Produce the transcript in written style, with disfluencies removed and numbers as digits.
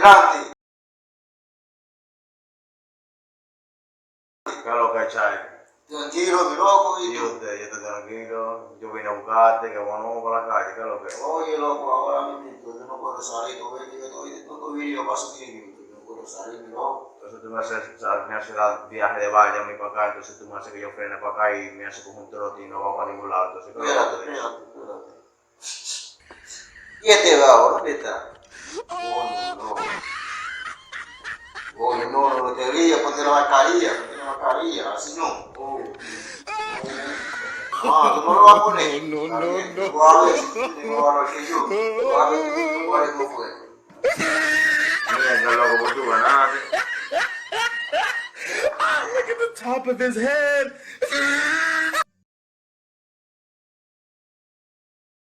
grande. ¿Qué es lo que Chay? Tranquilo, mi loco, Y y tú. usted, yo estoy tranquilo. Yo vine a buscarte, que bueno, por la calle, ¿qué es lo que? Oye, loco, ahora mismo yo no puedo salir, tú ves que yo no estoy vivo para su tiempo, yo no puedo salir, mi loco. Entonces tú me haces dar viaje de valle a mí para acá, entonces tú me haces que yo frene para acá y me haces coger un trote y no vamos para ningún lado. Entonces, ¿qué es lo que tú dices? Espérate. ¿Y este vago, dónde está? Coño, no. Oye, no te rías, ponte la mascarilla, así no. Ah, tú no lo vas a poner. No. Tú vas a ver si tú tienes más valor que yo. Tú vas a ver cómo fue. Mierda, loco, pues tú ganaste. Look at the top of his head.